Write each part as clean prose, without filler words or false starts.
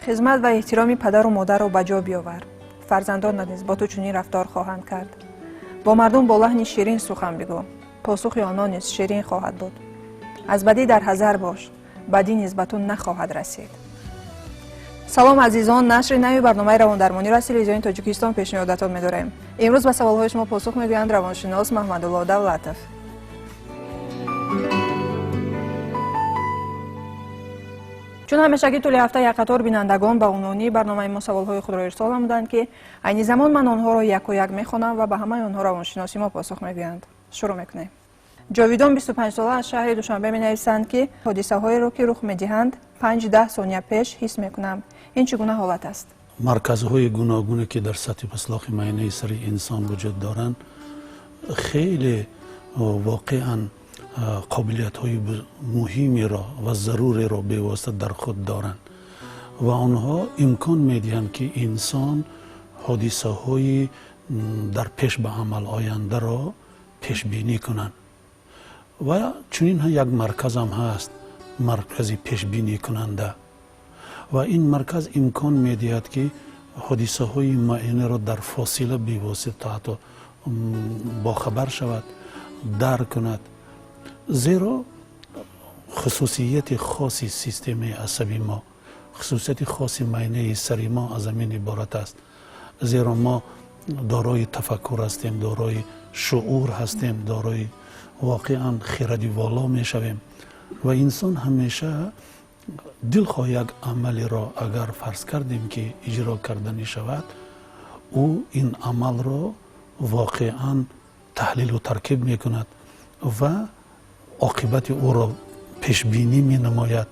خدمت و احترام پدر و مادر را به جا بیاور. فرزندان نیز با تو چنین رفتار خواهند کرد. با مردم با لحنی شیرین سخن بگو. پاسخ آنان نیز شیرین خواهد بود. از بدی در حذر باش. بدی نیز به تو نخواهد رسید. سلام عزیزان، نشر نوی برنامه روان درمانی را از تلویزیون تاجیکستان پیشنهادتان می‌داریم. امروز به سوال‌های شما پاسخ می‌گویند روانشناس محمدالله دولتов. چون همیشگی طول هفته یک قطار بینندگان به عنوانی برنامه ما سوال‌های خود را ارسال نمودند که عین زمان من آنها را یک و یک می‌خوانم و به همه آنها روانشناسی ما پاسخ می‌گویند. شروع می‌کنیم. جاویدان 25 ساله از شهر دوشنبه می‌نویسند که حادثه‌هایی را که رخ می‌دهند 5-10 ثانیه پیش حس می‌کنم. این چگونه حالت است؟ مرکزهای گوناگونی که در سطح پسلاخ معاینه سری انسان وجود دارند خیلی واقعاً قابلیت‌های مهمی را و ضروری را به واسطه در خود دارند و آنها امکان می‌دهند که انسان حادثه‌های در پیش به عمل آینده را پیش بینی کنند و چنین یک مرکز هم هست، مرکزی پیش بینی کننده و این مرکز امکان می‌دهد که حادثه‌های معینه را در فاصله به واسطه حتی باخبر شود، درک کند. زیرا خصوصیت خاصی سیستم عصبی ما، خصوصیت خاصی معاینه سری ما از همین عبارت است. زیرا ما دارای تفکر هستیم، دارای شعور هستیم، دارای واقعا خردی والا می شویم و انسان همیشه دلخواه یک عملی را اگر فرض کردیم که اجرا کردنی شود، او این عمل را واقعا تحلیل و ترکیب می کند و عاقبت او را پیش بینی می نماید،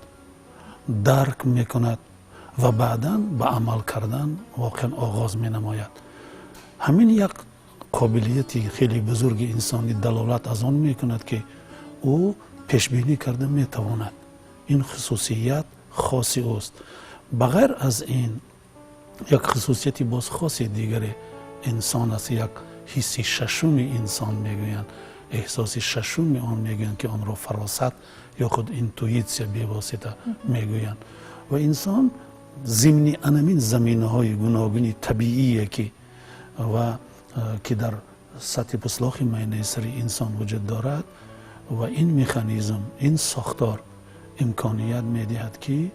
درک می کند و بعدا به عمل کردن واقعا آغاز می نماید. همین یک قابلیتی خیلی بزرگ انسانی دلالت از آن می کند که او پیش بینی کرده می تواند. این خصوصیت خاصی است. بغیر از این یک خصوصیتی باز خاصی دیگر انسان است، یک حس ششم انسان میگویند، احساس ششم آن میگویند که آن را فراست یا خود اینتویسیا به واسطه میگویند و انسان ضمن همین زمینه‌های گوناگون طبیعیه که در سطح پسلاخ معاینه سری انسان وجود دارد و این مکانیزم، این ساختار امکانیت میدهد که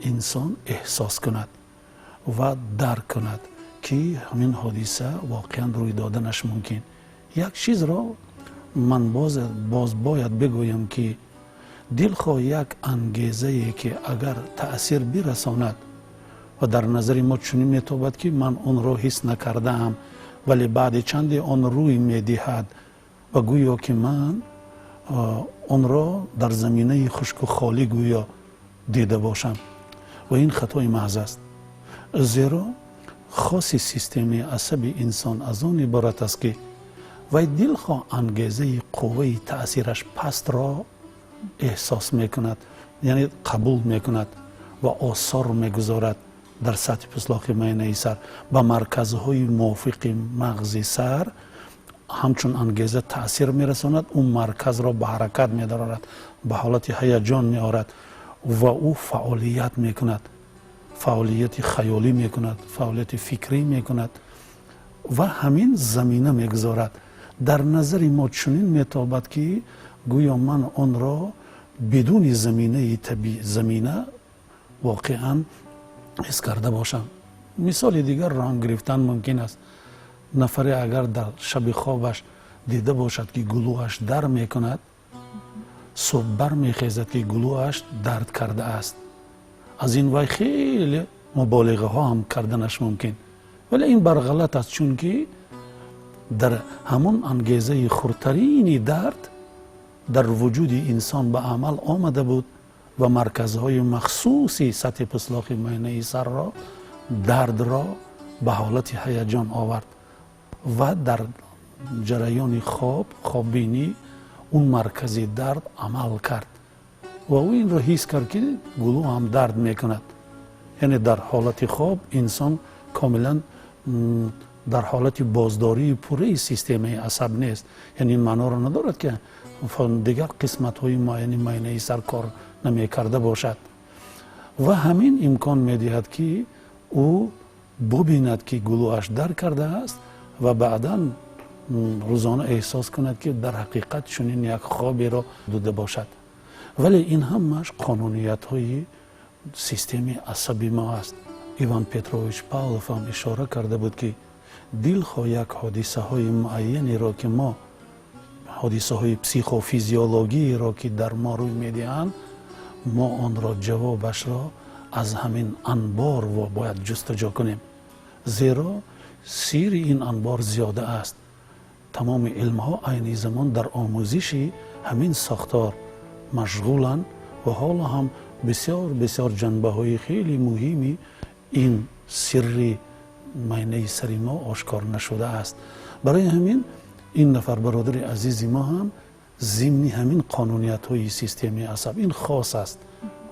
انسان احساس کند و درک کند که همین حادثه واقعا روی دادنش ممکن. یک چیز را من باز باید بگویم که دلخواه یک انگیزه که اگر تأثیر برساند و در نظر ما چنین میتابد که من اون را حس نکردم ولی بعد چند آن روی میدهد و گویا که من اون را در زمینه خشک و خالی گویا دیده باشم و این خطای محض است. زیرا خاصی سیستم عصبی انسان از آن عبارت است که وی دلخواه انگیزه قوه تأثیرش پست را احساس میکند، یعنی قبول میکند و آثار میگذارد در سطح پسلاخ معاینه سر به مرکزهای موافق مغز سر همچون انگیزه تأثیر میرساند، اون مرکز را به حرکت میدارد، به حالت هیجان میآورد و او فعالیت میکند، فعالیت خیالی میکند، فعالیت فکری میکند و همین زمینه میگذارد. در نظر ما چنین میتابد که گویا من آن را بدون زمینه طبیعی زمینه واقعا حس کرده باشم. مثال دیگر رنگ گرفتن ممکن است. نفر اگر در شب خوابش دیده باشد که گلوش درد میکند، صبح برمیخیزد که گلوش درد کرده است. از این وی خیلی مبالغه ها هم کردنش ممکن، ولی این برغلط است، چون که در همون انگیزه خردترین درد در وجود انسان به عمل آمده بود و مرکزهای مخصوصی سطح پسلاخ معاینه سر را درد را به حالت هیجان آورد و در جریان خوابینی اون مرکزی درد عمل کرد و او این را حس کرد که گلو هم درد میکند. یعنی در حالت خواب انسان کاملا در حالت بازداری پوره سیستم عصب نیست. یعنی این معنا را ندارد که دیگر قسمت های معاینه سر کار نمی کرده باشد و همین امکان میدهد که او ببیند که گلوش در کرده است و بعدا روزانه احساس کند که در حقیقت چنین یک خوابی را دیده باشد. ولی این همش قانونیت های سیستم عصبی ما است. ایوان پتروویچ پاولوف هم اشاره کرده بود که دلخواه یک حادثه های معینی را که ما حادثه های پسیخوفیزیولوژی را که در ما روی میدهند، ما آن را جوابش را از همین انبار و باید جستجو کنیم، زیرا سیر این انبار زیاده است. تمام علم ها عین زمان در آموزش همین ساختار مشغولند و حالا هم بسیار جنبه های خیلی مهمی این سری معنی سری ما آشکار نشده است. برای همین این نفر برادر عزیز ما هم ضمن همین قانونیت های سیستم عصب این خاص است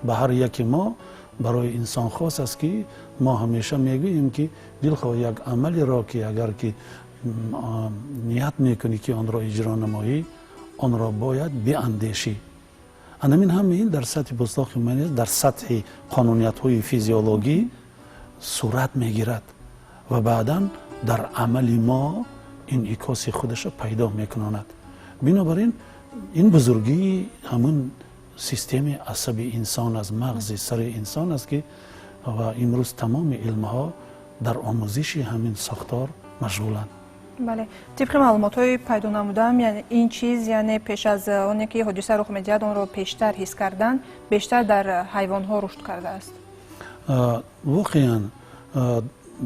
به هر یک ما. برای انسان خاص است که ما همیشه میگوییم که دلخواه یک عملی را که اگر که نیت میکنی که آن را اجرا نمایی، آن را باید بیاندیشی. همین همین در سطح پستاخ منی در سطح قانونیت های فیزیولوژی صورت میگیرد و بعدا در عمل ما این ایکاس خودش را پیدا میکناند. بنابراین این بزرگی همون سیستم عصبی انسان از مغز سر انسان است که و امروز تمام علم ها در آموزش همین ساختار مشغولند. بله، طبق معلومات های پیدا نمودم، یعنی این چیز یعنی پیش از آنی که حادثه رخ میدهد آن را پیشتر حس کردن بیشتر در حیوان ها رشد کرده است. واقعا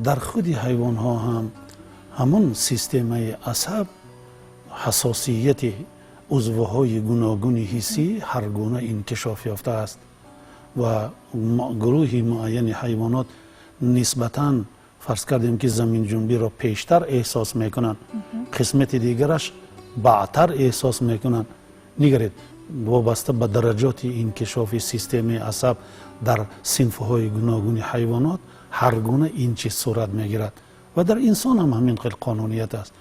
در خود حیوان ها هم همون سیستم عصب حساسیت عضوهای گوناگون حسی هر گونه انکشاف یافته است و گروهی معین حیوانات نسبتاً فرض کردیم که زمین جنبی را پیشتر احساس میکنند، قسمت دیگرش بعدتر احساس میکنند. نگرید وابسته به درجات انکشاف سیستم عصب در صنف‌های گوناگون حیوانات هر گونه این چیز صورت میگیرد و در انسان هم همین قانونیت است.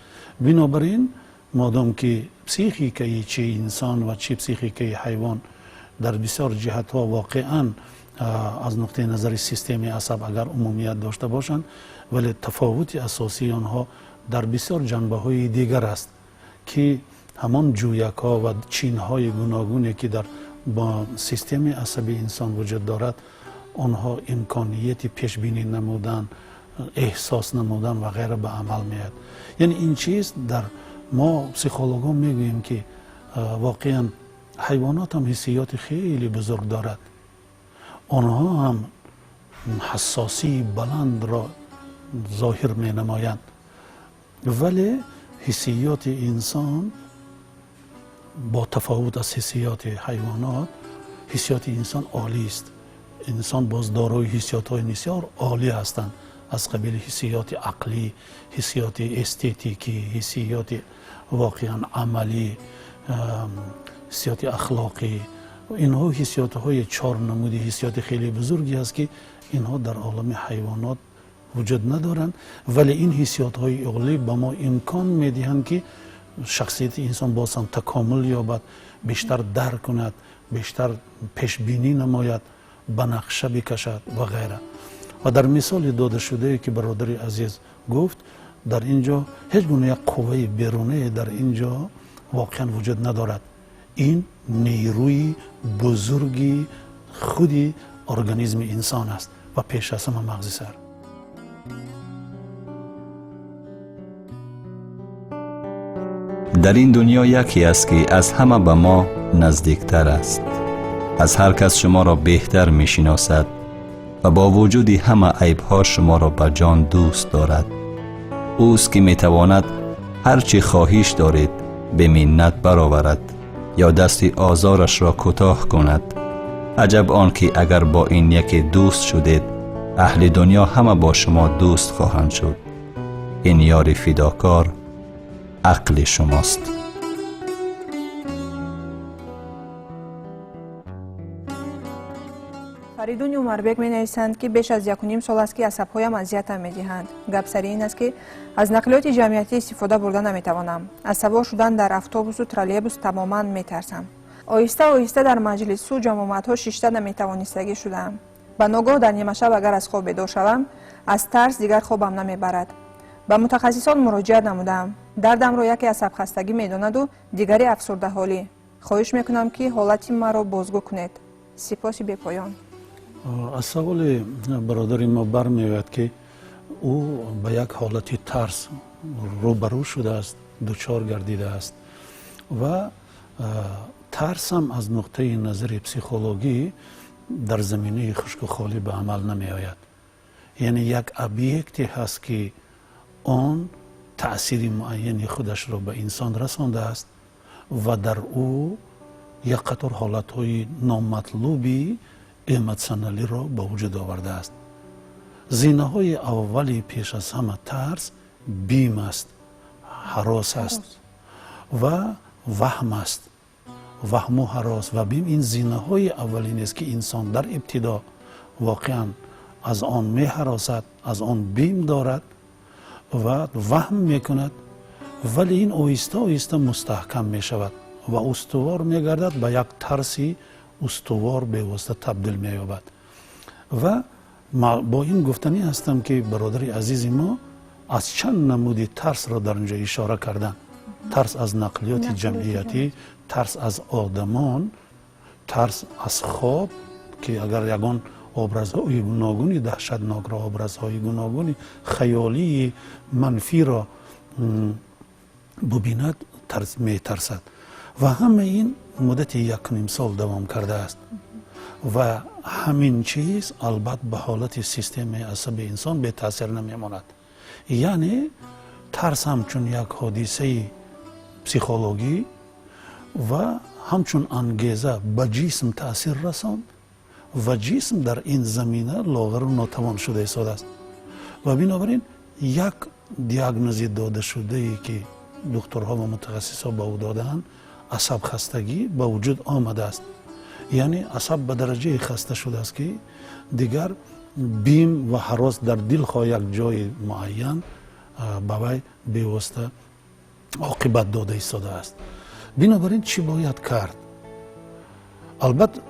بنابراین مادام که پسیخیکه چه انسان و چه پسیخیکه حیوان در بسیار جهت ها واقعا از نقطه نظر سیستم عصب اگر عمومیت داشته باشند، ولی تفاوت اساسی آنها در بسیار جنبه های دیگر است که همان جویک ها و چین های گوناگونی که در با سیستم عصبی انسان وجود دارد، آنها امکانیت پیش بینی نمودن، احساس نمودن و غیره به عمل میاد. یعنی این چیز در ما پسیخولوژها میگوییم که واقعا حیوانات هم حسیات خیلی بزرگ دارد. آنها هم حساسی بلند را ظاهر می نمایند، ولی حسیات انسان با تفاوت از حسیات حیوانات، حسیات انسان عالی است. انسان باز دارای حسیات های بسیار عالی هستند، از قبیل حسیات عقلی، حسیات استتیکی، حسیات واقعا عملی، حسیات اخلاقی. اینها حسیات های 4 نمودی حسیات خیلی بزرگی است که اینها در عالم حیوانات وجود ندارند، ولی این حسیات های عالی به ما امکان میدهند که شخصیت انسان باز هم تکامل یابد، بیشتر درک کند، بیشتر پیش بینی نماید، به نقشه بکشد و غیره. و در مثال داده شده که برادر عزیز گفت، در اینجا هیچ گونه یک قوه بیرونی در اینجا واقعا وجود ندارد. این نیروی بزرگی خودی ارگانیسم انسان است و پیش از همه مغز سر. در این دنیا یکی است که از همه به ما نزدیکتر است. از هر کس شما را بهتر می شناسد و با وجود همه عیبها شما را به جان دوست دارد. اوست که می تواند هر چی خواهش دارید به منت برآورد یا دست آزارش را کوتاه کند. عجب آن که اگر با این یکی دوست شدید، اهل دنیا همه با شما دوست خواهند شد. این یار فداکار عقل شماست. فریدون عمربک می نویسند که بیش از 1.5 سال است که عصب‌هایم اذیتم می‌دهند. گپ سر این است که از نقلیات جمعیتی استفاده برده نمی‌توانم. از سوار شدن در اتوبوس و ترالیبوس تماما می‌ترسم. آهسته آهسته در مجلس و جمعیت‌ها شیشته نمی‌توانستگی شدم. ба ногоҳ дар нимашаб агар аз хоб бедор шавам, аз тарс дигар хобам намебарад. ба мутахассисон муроҷиат намудам. дардамро яке асабхастагӣ медонаду дигаре афсурдаҳолӣ. хоҳиш мекунам ки ҳолати маро бозгӯ кунед. сипоси бепоён. аз саволи бародари ма бармеояд ки ӯ ба як ҳолати тарс рӯбарӯ шудааст, дучор гардидааст ва тарсам аз нуқтаи назари психологӣ дар заминаи хушку холӣ ба амал намеояд. яъне як объекте ҳаст ки он таъсири муайяни худашро ба инсон расондааст ва дар ӯ як қатор ҳолатҳои номатлуби эмотсионалиро ба вуҷуд овардааст. зинаҳои аввали пеш аз ҳама тарс бим аст, ҳарос аст ва ваҳм аст. ваҳму ҳарос ва бим ин зинаҳои аввалинест ки инсон дар ибтидо воқеан аз он меҳаросад, аз он бим дорад ва ваҳм мекунад, вале ин оҳиста оҳиста мустаҳкам мешавад ва устувор мегардад, ба як тарси устувор бевосита табдил меёбад. ва бо ин гуфтанӣ ҳастам ки бародари азизи мо аз чанд намуди тарсро дар инҷо ишора карданд. тарс аз нақлиёти ҷамъиятӣ, тарс аз одамон, тарс аз хоб ки агар ягон образҳои гуногуни даҳшатнокро, образҳои гуногуни хаёлии манфиро бубинад, метарсад. ва ҳама ин муддати 1.5 сол давом кардааст. ва ҳамин чиз албат ба ҳолати системаи асаби инсон бетаъсир намемонад. яъне тарс ҳамчун як ҳодисаи психологӣ ва ҳамчун ангеза ба ҷисм таъсир расон ва ҷисм дар ин замина лоғару нотавон шуда истодааст. ва бинобар ин як диагнози додашудае ки духторҳо ва мутахассисҳо ба ӯ додаанд, асабхастагӣ ба вуҷуд омадааст. яъне асаб ба дараҷае хаста шудааст ки дигар бим ва ҳарос дар дилхоҳ як ҷои муайян ба вай бевосита оқибат дода истодааст. бинобар ин чӣ бояд кард? албат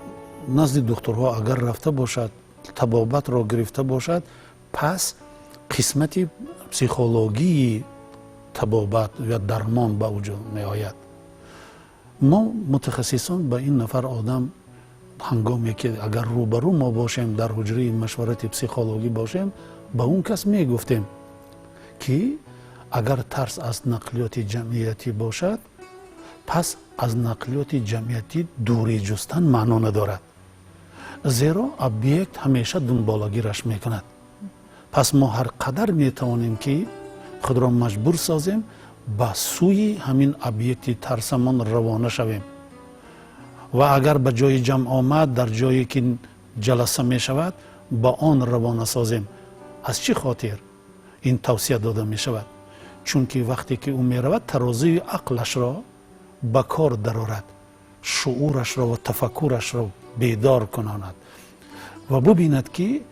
назди духторҳо агар рафта бошад, табобатро гирифта бошад, пас қисмати психологии табобат ва дармон ба вуҷуд меояд. мо мутахассисон ба ин нафар одам ҳангоме ки агар рӯбарӯ мо бошем, дар ҳуҷраи машварати психологӣ бошем, ба он кас мегуфтем ки агар тарс аз нақлиёти ҷамъиятӣ бошад, пас аз нақлиёти ҷамъиятӣ дурӣ ҷустан маъно надорад. зеро объект ҳамеша дунболагираш мекунад. пас мо ҳар қадар метавонем ки худро маҷбур созем ба сӯи ҳамин объекти тарсамон равона шавем. ва агар ба ҷои ҷамъ омад, дар ҷое ки ҷаласа мешавад, ба он равона созем. аз чӣ хотир ин тавсия дода мешавад? чунки вақте ки ӯ меравад, тарозии ақлашро ба кор дарорад, шуурашро ва тафаккурашро бедор кунонад ва бубинад ки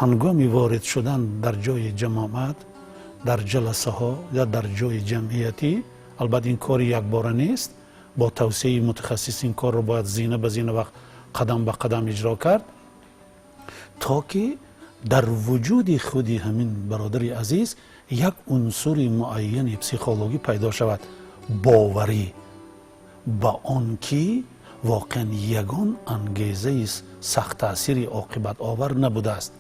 ҳангоми ворид шудан дар ҷои ҷамоат, дар ҷаласаҳо ё дар ҷои ҷамъиятӣ, албатта ин кори якбора нест, бо тавсияи мутахассис ин корро бояд зина ба зина ва қадам ба қадам иҷро кард, то ки дар вуҷуди худи ҳамин бародари азиз як унсури муайяни психологӣ пайдо шавад, боварӣ ба он ки воқеан ягон ангезаи сахттаъсири оқибатовар набудааст.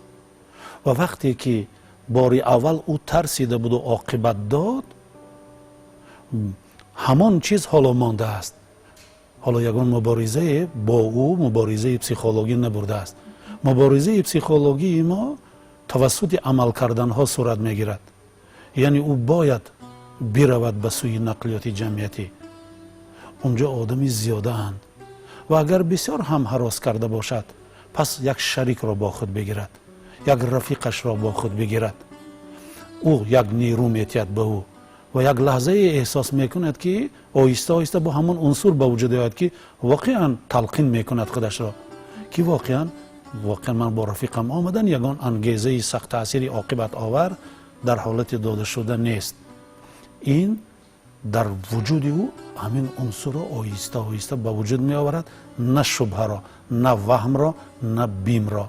ва вақте ки бори аввал ӯ тарсида буду оқибат дод, ҳамон чиз ҳоло мондааст. ҳоло ягон муборизае бо ӯ муборизаи психологӣ набурдааст. муборизаи психологии мо тавассути амал карданҳо сурат мегирад. яъне ӯ бояд биравад ба сӯи нақлиёти ҷамъиятӣ. онҷо одами зиёдаанд ва агар бисёр ҳам ҳарос карда бошад, пас як шарикро бо худ бигирад, як рафиқашро бо худ бигирад. ӯ як нерӯ метиҳад ба ӯ ва як лаҳзае эҳсос мекунад ки оҳиста оҳиста бо ҳамон унсур ба вуҷуд ояд ки воқеан талқин мекунад худашро ки воқеан ман бо рафиқам омадан ягон ангезаи сахттаъсири оқибатовар дар ҳолати дода шуда нест. ин дар вуҷуди ӯ ҳамин унсурро оҳиста оҳиста ба вуҷуд меоварад, на шубҳаро, на ваҳмро, на бимро.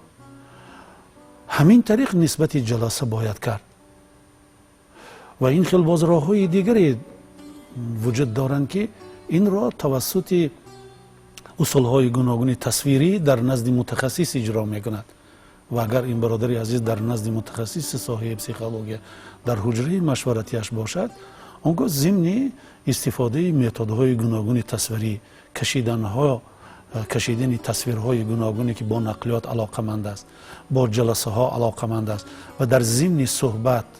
همین طریق نسبت جلسه باید کرد و این خیلی باز راه های دیگری وجود دارند که این را توسط اصول های گوناگون تصویری در نزد متخصص اجرا میکند و اگر این برادری عزیز در نزد متخصص ساحه پسیخولوژی در حجره مشورتیش باشد، آنگاه ضمن استفاده متدهای گوناگون تصویری، کشیدن تصویرهای گوناگونی که با نقلیات علاقمند است، با جلسه ها علاقمند است و در ضمن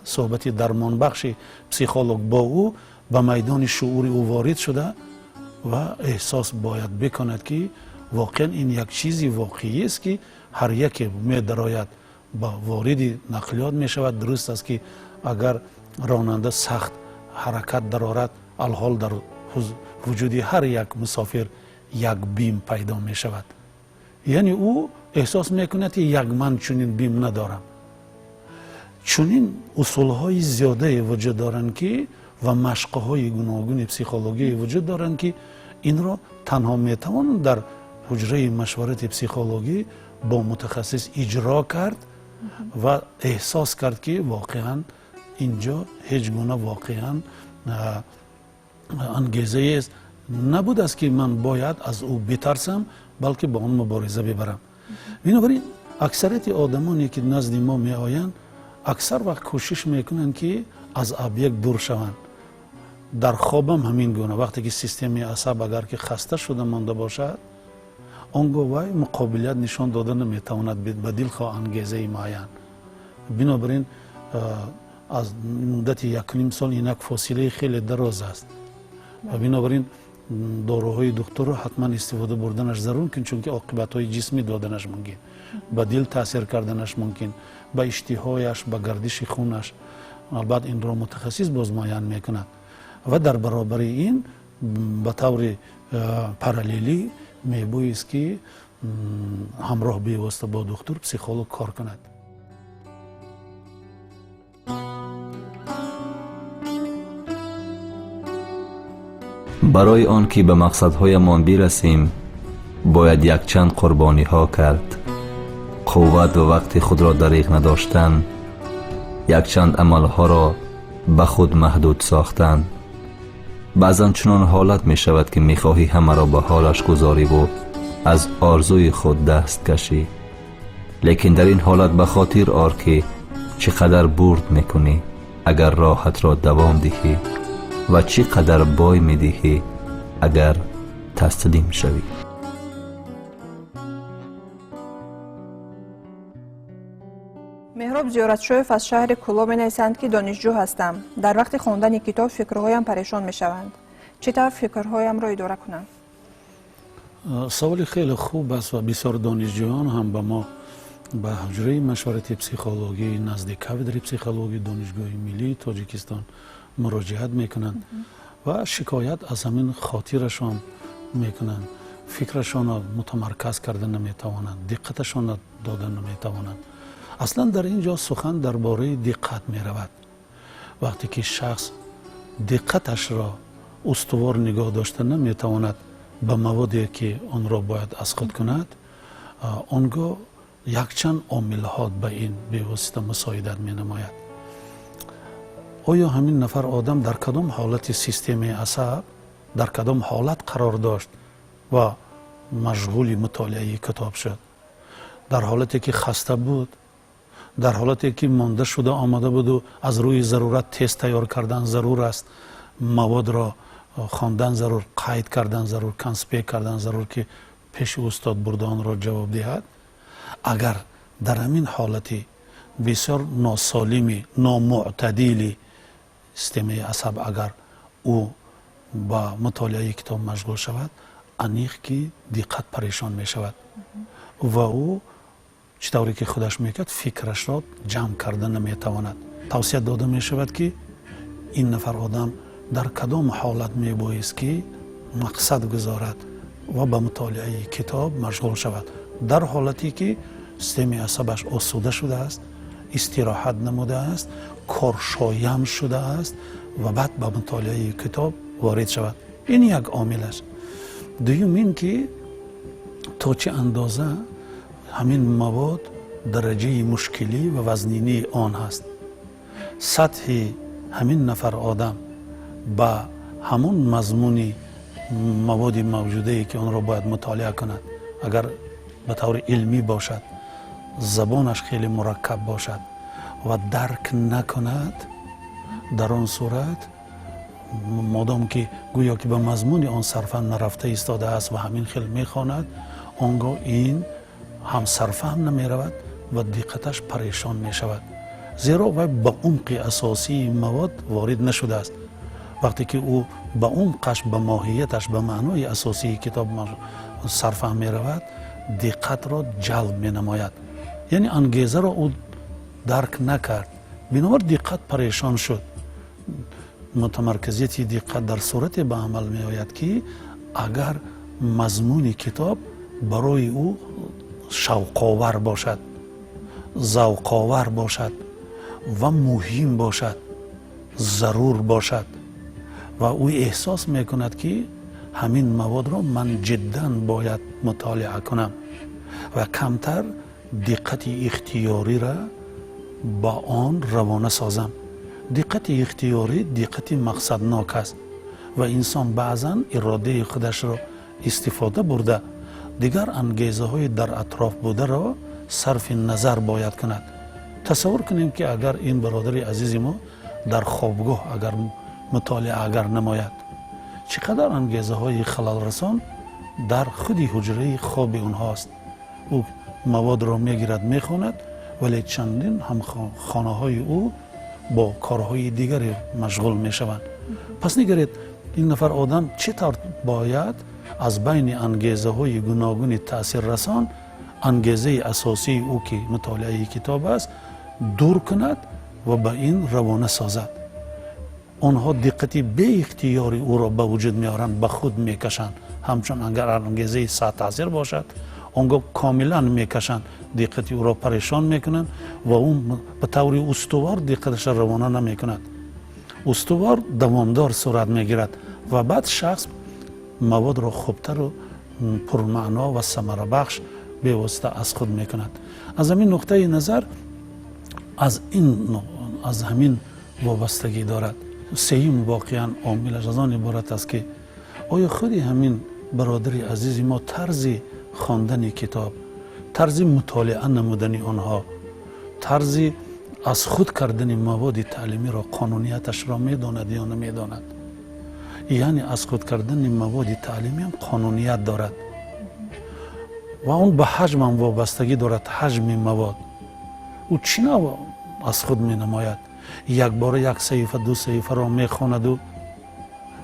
صحبت درمان بخش پسیخولوژ با او به میدان شعور او وارد شده و احساس باید بکند که واقعا این یک چیزی واقعی است که هر یک می درآید با وارد نقلیات می شود. درست است که اگر راننده سخت حرکت درآورد، الحال در وجود هر یک مسافر یک بیم پیدا می شود، یعنی او احساس می کند که یک من چنین بیم ندارم. چنین اصول های زیاده وجود دارند که و مشق های گوناگون پسیخولوژی وجود دارند که این را تنها می توان در حجره مشورت پسیخولوژی با متخصص اجرا کرد و احساس کرد که واقعا اینجا هیچ گونه واقعا انگیزه است نبود است که من باید از او بترسم، بلکه با آن مبارزه ببرم. بنابراین اکثریت آدمانی که نزد ما می آیند اکثر وقت کوشش میکنند که از ابیک دور شوند. در خوابم همین گونه، وقتی که سیستم عصب اگر که خسته شده مانده باشد، آنگاه وی مقابلیت نشان داده نمیتواند به دلخواه انگیزه معین. بنابراین از مدت 1.5 سال اینک فاصله خیلی دراز است و بنابراین داروهای دکتر رو حتما استفاده بردنش ضرور کن، چون که عاقبت های جسمی دادنش ممکن، به دل تاثیر کردنش ممکن، به اشتهایش، به گردش خونش. البته این را متخصص باز معین میکند و در برابر این به طور پارالیلی میبایست که همراه پیوسته با دکتر پسیخولوژ کار کند. برای آن که به مقصدهایمان برسیم باید یک چند قربانی ها کرد. قوت و وقت خود را دریغ نداشتن، یک چند عمل ها را به خود محدود ساختن. بعضا چنان حالت می شود که می خواهی همه را به حالش گذاری و از آرزوی خود دست کشی، لیکن در این حالت به خاطر آر که چقدر برد می کنی اگر راحت را دوام دهی و چقدر بای می دهی اگر تسلیم شوی. مهراب زیارتشویف از شهر کلو می نویسند که دانشجو هستم. در وقت خواندن کتاب فکرهایم پریشان می شوند. چطور فکرهایم را اداره کنم؟ سوال خیلی خوب است و بسیار دانشجویان هم به ما به حجره مشورت پسیخولوژی نزد کادر پسیخولوژی دانشگاه ملی تاجیکستان مراجعت میکنند و شکایت از همین خاطرشان میکنند. فکرشان را متمرکز کردن نمیتوانند، دقتشان را دادن نمیتوانند. اصلا در اینجا سخن درباره دقت می رود. وقتی که شخص دقتش را استوار نگاه داشته نمیتواند به موادی که آن را باید اسقاط کند، آنگاه یک چند عامل ها به این به واسطه مساعدت می نماید. آیا همین نفر آدم در کدام حالت سیستم عصب در کدام حالت قرار داشت و مشغول مطالعه کتاب شد؟ در حالتی که خسته بود، در حالتی که مانده شده آمده بود و از روی ضرورت تست تیار کردن ضرور است، مواد را خواندن ضرور، قید کردن ضرور، کنسپی کردن ضرور که پیش استاد برده آن را جواب دهد. اگر در همین حالتی بسیار ناسالمی، نامعتدلی سیستم عصب اگر او با مطالعه کتاب مشغول شود، انیق که دقت پریشان می شود و او چطوری که خودش میکرد فکرش را جمع کردن نمیتواند. توصیه داده می شود که این نفر آدم در کدام حالت می بایست که مقصد گذارد و به مطالعه کتاب مشغول شود. در حالتی که سیستم عصبش آسوده شده است، استراحت نموده است، کارشایم شده است و بعد به مطالعه کتاب وارد شود. این یک عامل است. دوم این که تا چه اندازه همین مواد درجه مشکلی و وزنینی آن هست. سطح همین نفر آدم با همون مضمونی مواد موجوده ای که اون را باید مطالعه کند، اگر به طور علمی باشد، زبانش خیلی مرکب باشد و درک نکند، در آن صورت مادام که گویا که به مضمون آن صرفا نرفته ایستاده است و همین خیلی میخواند، آنگاه این هم صرفا نمی رود و دقتش پریشان می شود، زیرا و به عمق اساسی مواد وارد نشده است. وقتی که او به عمقش، به ماهیتش، به معنای اساسی کتاب صرفا می رود، دقت را جلب می نماید. یعنی انگیزه را او درک نکرد، بنابر دقت پریشان شد. متمرکزیت دقت در صورت به عمل می آید که اگر مضمون کتاب برای او شوق‌آور باشد، ذوق‌آور باشد و مهم باشد، ضرور باشد و او احساس می کند که همین مواد را من جدا باید مطالعه کنم و کمتر دقت اختیاری را با آن روانه سازم. دقت اختیاری دقت مقصدناک است و انسان بعضا اراده خودش را استفاده برده دیگر انگیزه های در اطراف بوده را صرف نظر باید کند. تصور کنیم که اگر این برادر عزیز ما در خوابگاه اگر مطالعه اگر نماید، چقدر انگیزه های خلل رسان در خودی حجره خواب اونهاست. او مواد را میگیرد میخواند، ولی چندین هم خانه های او با کارهای دیگری مشغول میشوند. پس نگرید این نفر آدم چطور باید از بین انگیزه های گوناگون تأثیر رسان انگیزه اساسی او که مطالعه کتاب است دور کند و به این روانه سازد. آنها دقتی به اختیاری او را به وجود میارند، به خود میکشند. همچون اگر انگیزه سا تأثیر باشد آنگاه کاملا میکشند، دقتی او را پریشان میکنند و اون به طور استوار دقتش روانه نمیکند. استوار دوامدار صورت میگیرد و بعد شخص مواد را خوبتر و پرمعنا و ثمره بخش به واسطه از خود میکند. از همین نقطه نظر از همین وابستگی دارد. سوم واقعا عاملش از آن عبارت است که آیا خودی همین برادر عزیز ما طرز خواندن کتاب، طرز مطالعه نمودن آنها، طرز از خود کردن مواد تعلیمی را قانونیتش را میداند یا نمیداند؟ یعنی از خود کردن مواد تعلیمی هم قانونیت دارد و اون به حجم هم وابستگی دارد. حجم مواد او چینا از خود می نماید؟ یک بار یک صحیفه دو صحیفه را می خواند و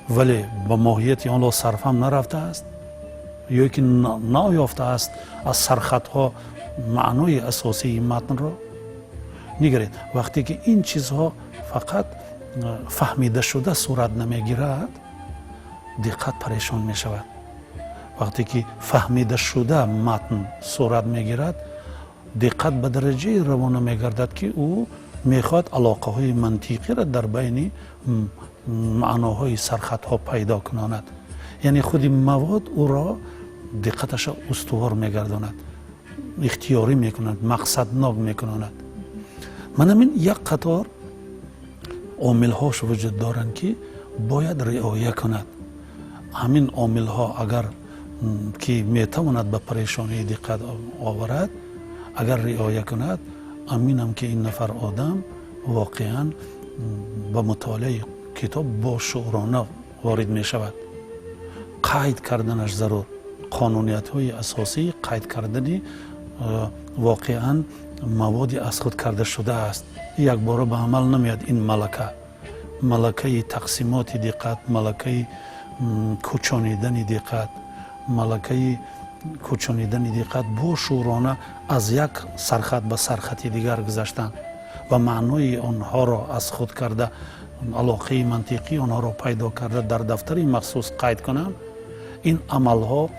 ولی به ماهیت آن را صرف هم نرفته است، یا که نایافته است از سرخط ها معنای اساسی متن را. نگرید وقتی که این چیزها فقط فهمیده شده صورت نمیگیرد، دقت پریشان می شود. وقتی که فهمیده شده متن صورت میگیرد، دقت به درجه روانه میگردد که او میخواد علاقه های منطقی را در بین معناهای سرخط ها پیدا کناند. یعنی خود مواد او را دقتش استوار میگرداند، اختیاری میکند، مقصدناک میکناند. من همین یک قطار عامل هاش وجود دارند که باید رعایت کند. همین عامل ها اگر که میتواند به پریشانی دقت آورد، اگر رعایت کند، امینم که این نفر آدم واقعا به مطالعه کتاب با شعورانه وارد می شود. قید کردنش ضرور، قانونیت های اساسی قید کردنی واقعا مواد از خود کرده شده است. یک بار به عمل نمیاد. این ملکه تقسیمات دقت، ملکه کوچانیدن دقت، ملکه کوچانیدن دقت با شعورانه از یک سرخط به سرخط دیگر گذاشتن و معنای آنها را از خود کرده، علاقه منطقی آنها را پیدا کرده در دفتری مخصوص قید کنند. این عملها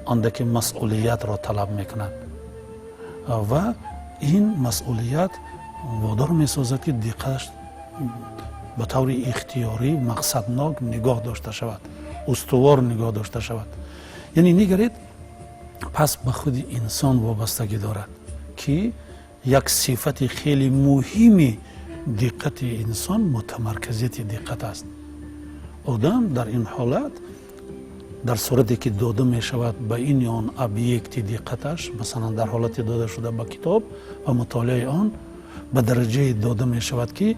اندکی مسئولیت را طلب میکنند و این مسئولیت وادار میسازد که دقتش به طور اختیاری مقصدناک نگاه داشته شود، استوار نگاه داشته شود. یعنی نگرید، پس به خود انسان وابستگی دارد که یک صفت خیلی مهمی دقت انسان متمرکزیت دقت است. آدم در این حالت در صورتی که داده می شود به این یا آن ابیکت دقتش، مثلا در حالت داده شده به کتاب و مطالعه آن، به درجه داده می شود که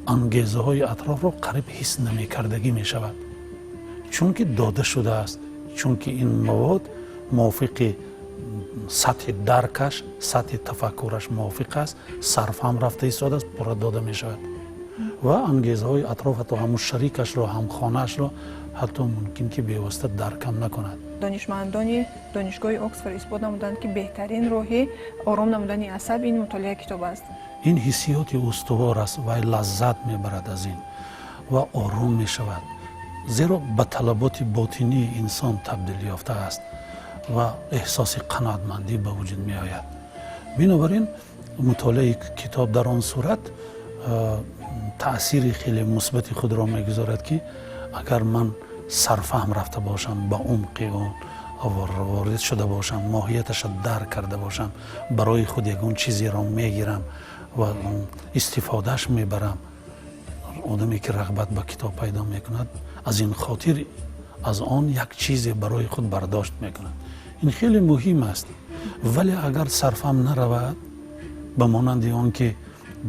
انگیزه های اطراف را قریب حس نمی کردگی می شود، چون که داده شده است، چون که این مواد موافق سطح درکش، سطح تفکرش موافق است، صرف هم رفته ایستاده است، پورا داده می شود و انگیزه های اطراف حتی همون شریکش را، هم خانهش را حتی ممکن که بیواسطه درکم نکند. دانشمندان دانشگاه اکسفورد اثبات نمودند که بهترین راه آرام نمودن عصب این مطالعه کتاب است. این حسیات استوار است و لذت میبرد از این و آرام می شود، زیرا به طلبات باطنی انسان تبدیل یافته است و احساس قناعتمندی به وجود می آید. بنابراین مطالعه کتاب در آن صورت تأثیر خیلی مثبت خود را میگذارد که اگر من سرفهم رفته باشم، به عمق اون وارد شده باشم، ماهیتش را درک کرده باشم، برای خود یگون چیزی را میگیرم و استفادهش میبرم. آدمی که رغبت به کتاب پیدا میکند از این خاطر از آن یک چیزی برای خود برداشت میکند. این خیلی مهم است. ولی اگر سرفهم نرود، به مانند آن که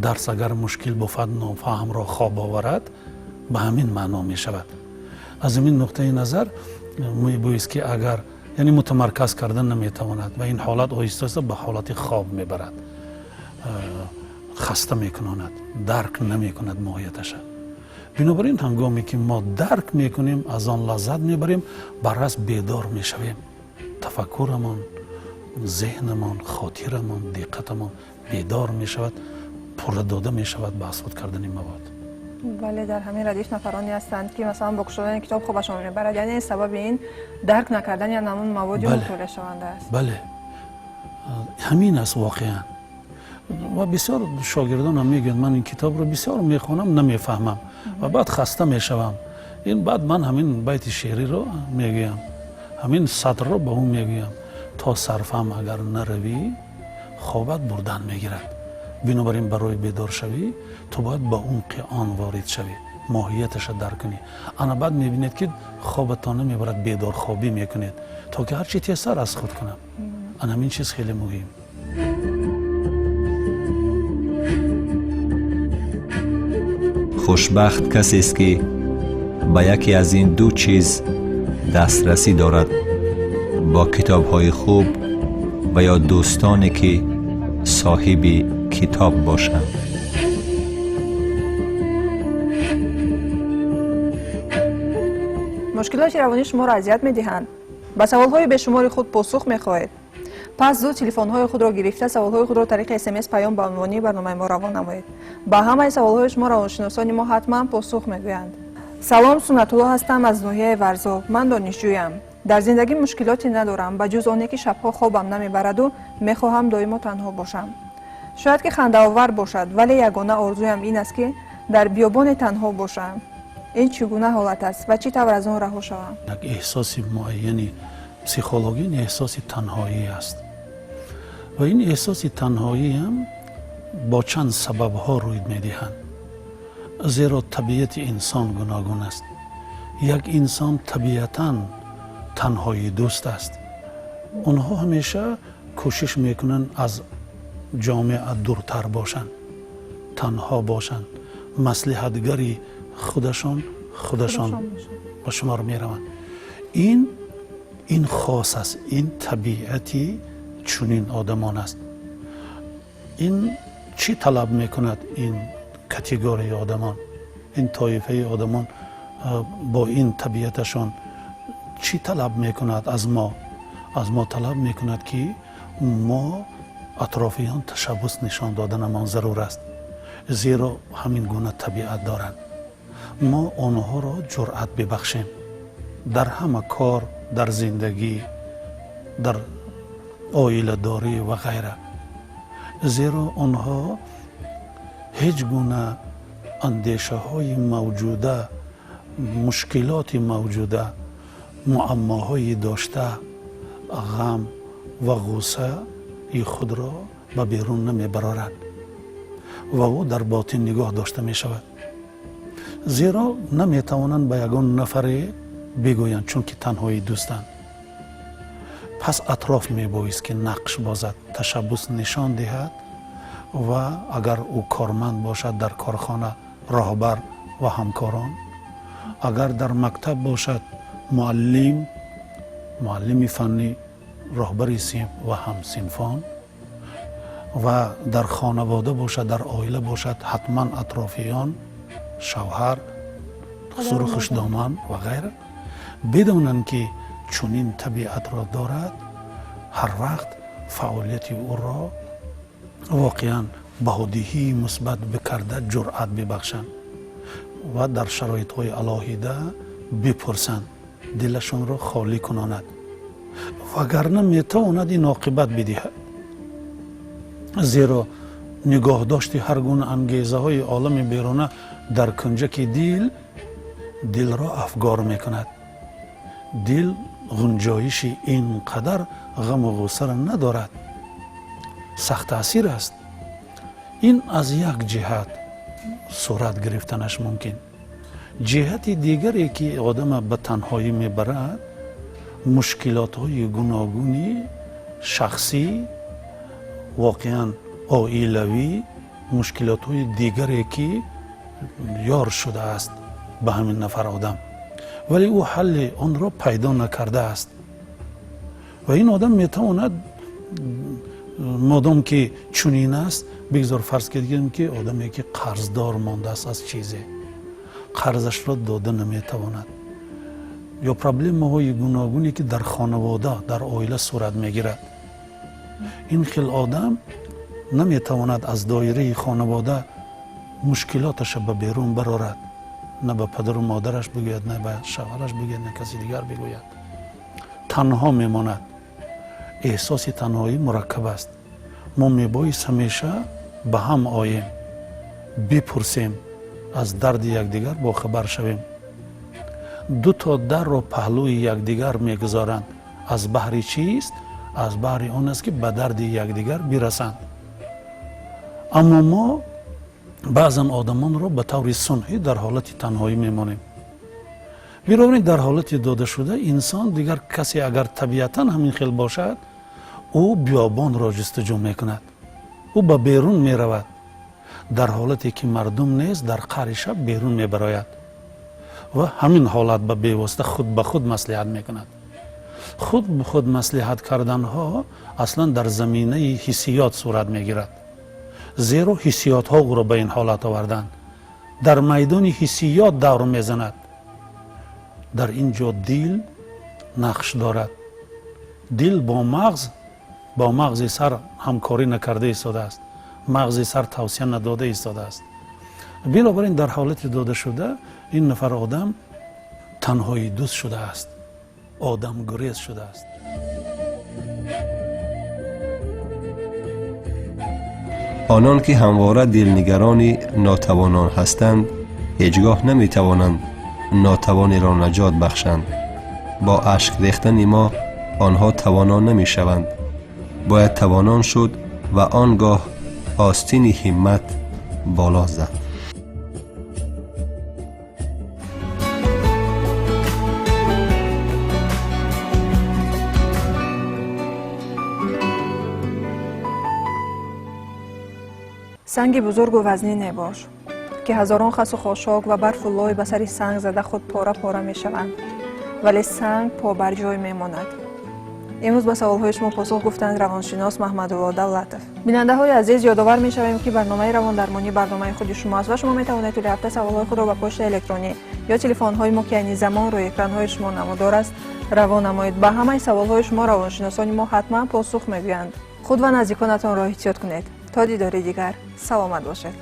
درس اگر مشکل بود نافهم را خواب آورد، به همین معنا می شود. از این نقطه نظر میبایست که اگر یعنی متمرکز کردن نمیتواند و این حالت آهسته به حالت خواب میبرد، خسته میکناند، درک نمیکند ماهیتش. بنابراین هنگامی که ما درک میکنیم، از آن لذت میبریم، برعکس بیدار میشویم. تفکرمان، ذهنمان، خاطرمان، دقتمان بیدار میشود، پر داده میشود به اثبات کردن مواد. ولی در همین ردیف نفرانی هستند که مثلا با کشیدن کتاب خوبشون میبرد، یعنی سبب این درک نکردن یا نمون موادی مطالعه شونده است. بله، همین است واقعا. و بسیار شاگردان هم میگن من این کتاب رو بسیار میخوانم نمیفهمم و بعد خسته میشوم. این بعد من همین بیت شعری رو میگویم، همین سطر رو به اون میگویم، تا صرفم اگر نروی خوابت بردن میگیرد. بنابراین برای بیدار شوی تو باید با عمق آن وارد شوی، ماهیتش را درک کنی. انا بعد میبینید که خوابتان نمیبرد، بیدار خوابی میکنید تا که هر چی تیسر از خود کنم. انا همین چیز خیلی مهم. خوشبخت کسی است که به یکی از این دو چیز دسترسی دارد، با کتاب‌های خوب و یا دوستانی که صاحب کتاب باشند. مشکلات روانی شما را اذیت می‌دهند. با سوال‌های بیشمار خود پاسخ می‌خواهید. پس زود تلفن‌های خود را گرفته سوال‌های خود را طریق SMS پیام به عنوان برنامه ما روان نمایید. با همه سوال‌های شما روانشناسان ما حتما پاسخ می‌گویند. سلام، سنت الله هستم از ناحیه ورزا. من دانشجویم. در زندگی مشکلاتی ندارم به جز آنکه شب‌ها خوابم نمیبرد و می‌خواهم دائما تنها باشم. شاید که خنده‌آور باشد، ولی یگانه آرزویم این است که در بیابان تنها باشم. این چگونه حالت است و چی طور از آن رها شوم؟ یک احساس معینی پسیکولوژی احساس تنهایی است و این احساس تنهایی هم با چند سبب ها روی می‌دهند. زیرا طبیعت انسان گوناگون است. یک انسان طبیعتاً تنهایی دوست است. اونها همیشه کوشش میکنن از جامعه دورتر باشند، تنها باشند، مصلحتگری خودشان با شما رو میروند. این خاص است، این طبیعتی چنین آدمان است. این چی طلب میکند؟ این کاتگوری آدمان، این طایفه آدمان با این طبیعتشان چی طلب میکند از ما؟ از ما طلب میکند که ما اطرافیان تشبث نشان دادنمان ضرور است، زیرا همین گونه طبیعت دارند. ما آنها را جرأت ببخشیم در همه کار، در زندگی، در عائله داری و غیره، زیرا آنها هیچ گونه اندیشه های موجوده، مشکلات موجوده، معماهای داشته، غم و غصه خود را به بیرون نمی برارد و او در باطن نگاه داشته می شود. زیرا نمی توانند به یگان نفر بگویند چون که تنهایی دوستند. پس اطراف می بایست که نقش بازد، تشبس نشان دهد و اگر او کارمند باشد در کارخانه راهبر و همکاران، اگر در مکتب باشد معلم فنی راهبر صنف و همصنفان، و در خانواده باشد در عائله باشد حتما اطرافیان، شوهر، سرخش دامن و غیره، بدانند که چنین طبیعت را دارد، هر وقت فعالیت او را واقعا بهادهی مثبت بکرده جرأت ببخشند و در شرایط های علاهیده بپرسند، دلشان را خالی کناند، وگرنه میتواند این عاقبت بدهد. زیرا نگاه داشتی هر گونه انگیزه های عالم بیرونه در کنجک دل را افگار میکند. دل غنجایش اینقدر غم و غصه را ندارد، سخت اسیر است. این از یک جهت صورت گرفتنش ممکن. جهت دیگری که آدم به تنهایی میبرد، مشکلات های گوناگونی شخصی، واقعا عائلوی، مشکلات های دیگری که یار شده است به همین نفر آدم، ولی او حل آن را پیدا نکرده است. و این آدم میتواند مادام که چنین است، بگذار فرض کنیم که آدمی که قرضدار مانده است از چیزی، قرضش را داده نمیتواند، یا پرابلم های گوناگونی که در خانواده در عائله صورت میگیرد، این خیل آدم نمیتواند از دایره خانواده مشکلاتش به بیرون برارد، نه به پدر و مادرش بگوید، نه به شوهرش بگوید، نه کسی دیگر بگوید، تنها میماند. احساس تنهایی مرکب است. ما میبایست همیشه به هم آییم، بپرسیم، از درد یکدیگر با خبر شویم. دو تا در را پهلوی یکدیگر میگذارند. از بحر چیست؟ از بحر آن است که به درد یکدیگر برسند. اما ما بعضا آدمان را به طور صنعی در حالت تنهایی میمانیم. بنابراین در حالت داده شده انسان دیگر کسی اگر طبیعتا همین خیل باشد، او بیابان را جستجو میکند، او به بیرون میرود، در حالتی که مردم نیز در قعر شب بیرون میبراید و همین حالت به پیوسته خود به خود مصلحت میکند. خود به خود مصلحت کردن ها اصلا در زمینه حسیات صورت میگیرد، زیرا حسیات ها او را به این حالت آوردند، در میدان حسیات دور میزند. در اینجا دل نقش دارد. دل با مغز سر همکاری نکرده ایستاده است، مغز سر توصیه نداده ایستاده است. بنابراین در حالت داده شده این نفر آدم تنهایی دوست شده است، آدم گریز شده است. آنان که همواره دلنگران ناتوانان هستند، هیچگاه نمیتوانند ناتوانی را نجات بخشند. با اشک ریختن ما آنها توانان نمی شوند. باید توانان شد و آنگاه آستین همت بالا زد. سنگ بزرگ و وزنی نباش که هزاران خس و خاشاک و برف و لای به سر سنگ زده خود پاره پاره می شوند، ولی سنگ پا بر جای می ماند. امروز به سوالهای شما پاسخ گفتند روانشناس محمدالله دولتف. بیننده های عزیز، یادآور می شویم که برنامه روان درمانی برنامه خود شما است و شما می توانید طول هفته سوالهای خود را به پشت الکترونی یا تلفن های ما که این زمان روی اکران های شما نمودار است روان نمایید. به همه سوالهای شما روانشناسان ما حتما پاسخ می گویند. خود و نزدیکانتان را احتیاط کنید. تا دیدار دیگر، سلامت باشید.